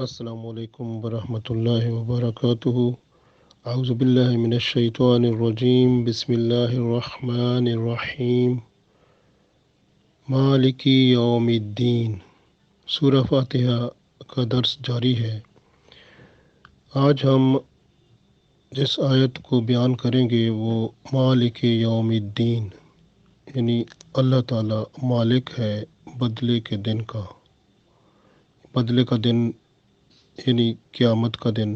السلام علیکم ورحمۃ اللہ وبرکاتہ۔ اعوذ باللہ من الشیطان الرجیم، بسم اللہ الرحمن الرحیم، مالک یوم الدین۔ سورہ فاتحہ کا درس جاری ہے۔ آج ہم جس آیت کو بیان کریں گے وہ مالک یوم الدین، یعنی اللہ تعالیٰ مالک ہے بدلے کے دن کا۔ بدلے کا دن یعنی قیامت کا دن،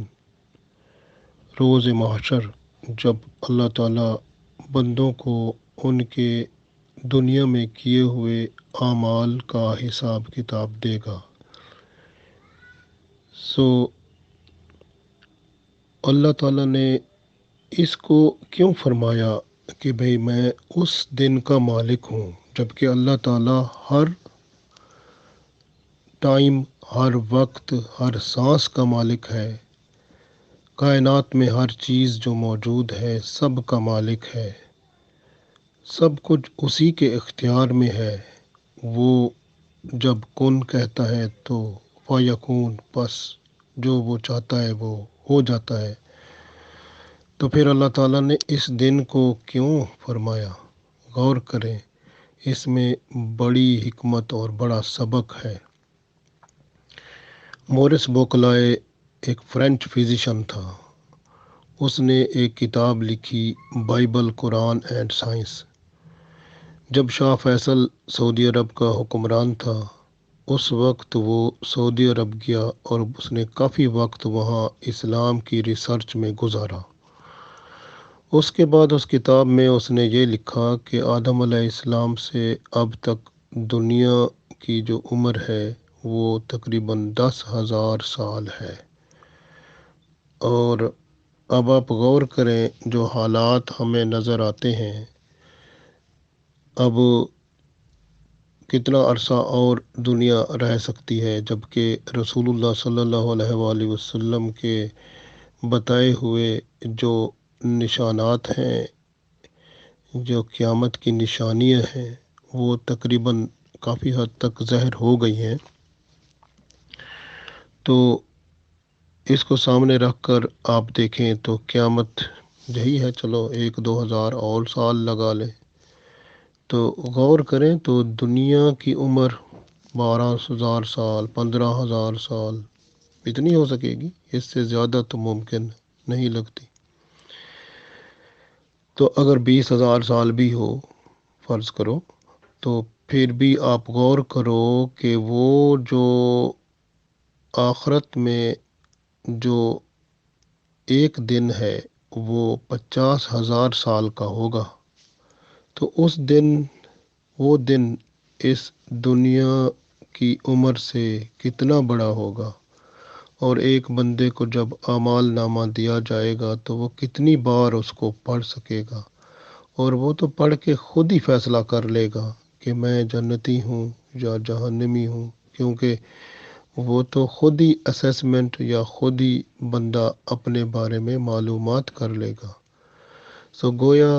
روز محشر، جب اللہ تعالیٰ بندوں کو ان کے دنیا میں کیے ہوئے اعمال کا حساب کتاب دے گا۔ اللہ تعالیٰ نے اس کو کیوں فرمایا کہ بھئی میں اس دن کا مالک ہوں، جبکہ اللہ تعالیٰ ہر ٹائم، ہر وقت، ہر سانس کا مالک ہے۔ کائنات میں ہر چیز جو موجود ہے سب کا مالک ہے، سب کچھ اسی کے اختیار میں ہے۔ وہ جب کن کہتا ہے تو فیکون، پس جو وہ چاہتا ہے وہ ہو جاتا ہے۔ تو پھر اللہ تعالیٰ نے اس دن کو کیوں فرمایا؟ غور کریں، اس میں بڑی حکمت اور بڑا سبق ہے۔ مورس بوکلائے ایک فرینچ فزیشین تھا۔ اس نے ایک کتاب لکھی، بائبل، قرآن اینڈ سائنس۔ جب شاہ فیصل سعودی عرب کا حکمران تھا، اس وقت وہ سعودی عرب گیا اور اس نے کافی وقت وہاں اسلام کی ریسرچ میں گزارا۔ اس کے بعد اس کتاب میں اس نے یہ لکھا کہ آدم علیہ السلام سے اب تک دنیا کی جو عمر ہے وہ تقریباً 10,000 سال ہے۔ اور اب آپ غور کریں، جو حالات ہمیں نظر آتے ہیں، اب کتنا عرصہ اور دنیا رہ سکتی ہے، جبکہ رسول اللہ صلی اللہ علیہ وآلہ وسلم کے بتائے ہوئے جو نشانات ہیں، جو قیامت کی نشانیاں ہیں، وہ تقریباً کافی حد تک ظاہر ہو گئی ہیں۔ تو اس کو سامنے رکھ کر آپ دیکھیں تو قیامت یہی ہے، چلو 1-2 ہزار اور سال لگا لیں، تو غور کریں تو دنیا کی عمر 12,000 سال، 15,000 سال اتنی ہو سکے گی، اس سے زیادہ تو ممکن نہیں لگتی۔ تو اگر 20,000 سال بھی ہو فرض کرو، تو پھر بھی آپ غور کرو کہ وہ جو آخرت میں جو ایک دن ہے وہ 50,000 سال کا ہوگا۔ تو وہ دن اس دنیا کی عمر سے کتنا بڑا ہوگا، اور ایک بندے کو جب اعمال نامہ دیا جائے گا تو وہ کتنی بار اس کو پڑھ سکے گا، اور وہ تو پڑھ کے خود ہی فیصلہ کر لے گا کہ میں جنتی ہوں یا جہنمی ہوں، کیونکہ وہ تو خود ہی اسیسمنٹ یا خود ہی بندہ اپنے بارے میں معلومات کر لے گا۔ گویا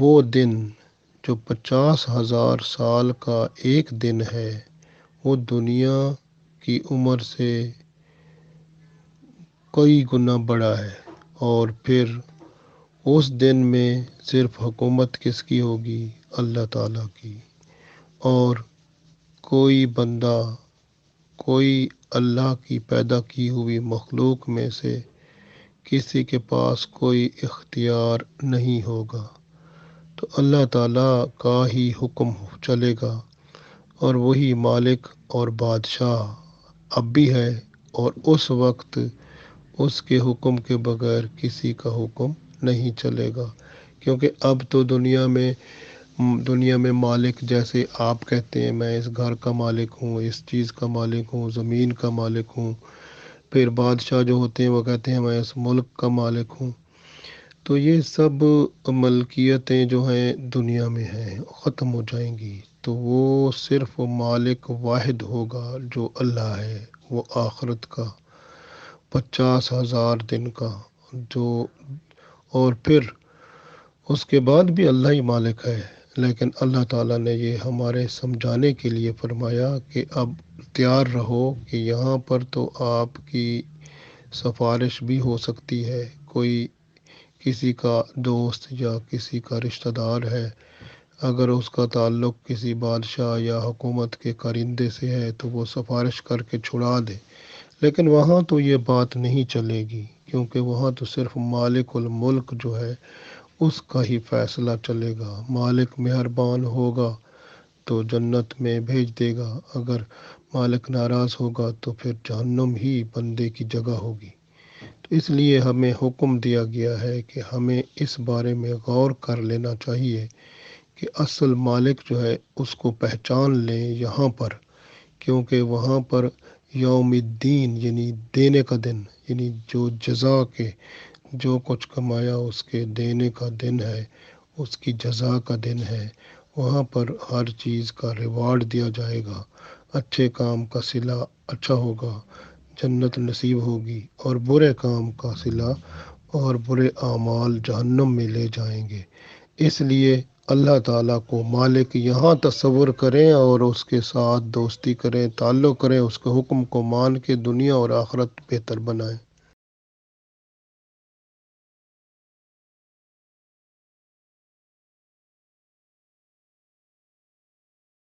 وہ دن جو 50,000 سال کا ایک دن ہے، وہ دنیا کی عمر سے کئی گنا بڑا ہے۔ اور پھر اس دن میں صرف حکومت کس کی ہوگی؟ اللہ تعالیٰ کی، اور کوئی بندہ، کوئی اللہ کی پیدا کی ہوئی مخلوق میں سے کسی کے پاس کوئی اختیار نہیں ہوگا۔ تو اللہ تعالیٰ کا ہی حکم چلے گا، اور وہی مالک اور بادشاہ اب بھی ہے، اور اس وقت اس کے حکم کے بغیر کسی کا حکم نہیں چلے گا، کیونکہ اب تو دنیا میں مالک، جیسے آپ کہتے ہیں میں اس گھر کا مالک ہوں، اس چیز کا مالک ہوں، زمین کا مالک ہوں، پھر بادشاہ جو ہوتے ہیں وہ کہتے ہیں میں اس ملک کا مالک ہوں۔ تو یہ سب ملکیتیں جو ہیں دنیا میں ہیں ختم ہو جائیں گی، تو وہ صرف مالک واحد ہوگا جو اللہ ہے، وہ آخرت کا 50,000 دن کا، اور پھر اس کے بعد بھی اللہ ہی مالک ہے، لیکن اللہ تعالیٰ نے یہ ہمارے سمجھانے کے لیے فرمایا کہ اب تیار رہو کہ یہاں پر تو آپ کی سفارش بھی ہو سکتی ہے، کوئی کسی کا دوست یا کسی کا رشتہ دار ہے، اگر اس کا تعلق کسی بادشاہ یا حکومت کے کارندے سے ہے تو وہ سفارش کر کے چھڑا دے، لیکن وہاں تو یہ بات نہیں چلے گی، کیونکہ وہاں تو صرف مالک الملک جو ہے اس کا ہی فیصلہ چلے گا۔ مالک مہربان ہوگا تو جنت میں بھیج دے گا، اگر مالک ناراض ہوگا تو پھر جہنم ہی بندے کی جگہ ہوگی۔ تو اس لیے ہمیں حکم دیا گیا ہے کہ ہمیں اس بارے میں غور کر لینا چاہیے کہ اصل مالک جو ہے اس کو پہچان لیں یہاں پر، کیونکہ وہاں پر یوم الدین یعنی دینے کا دن، یعنی جو جزا کے جو کچھ کمایا اس کے دینے کا دن ہے، اس کی جزا کا دن ہے۔ وہاں پر ہر چیز کا ریوارڈ دیا جائے گا، اچھے کام کا صلہ اچھا ہوگا، جنت نصیب ہوگی، اور برے کام کا صلہ اور برے اعمال جہنم میں لے جائیں گے۔ اس لیے اللہ تعالیٰ کو مالک یہاں تصور کریں اور اس کے ساتھ دوستی کریں، تعلق کریں، اس کے حکم کو مان کے دنیا اور آخرت بہتر بنائیں۔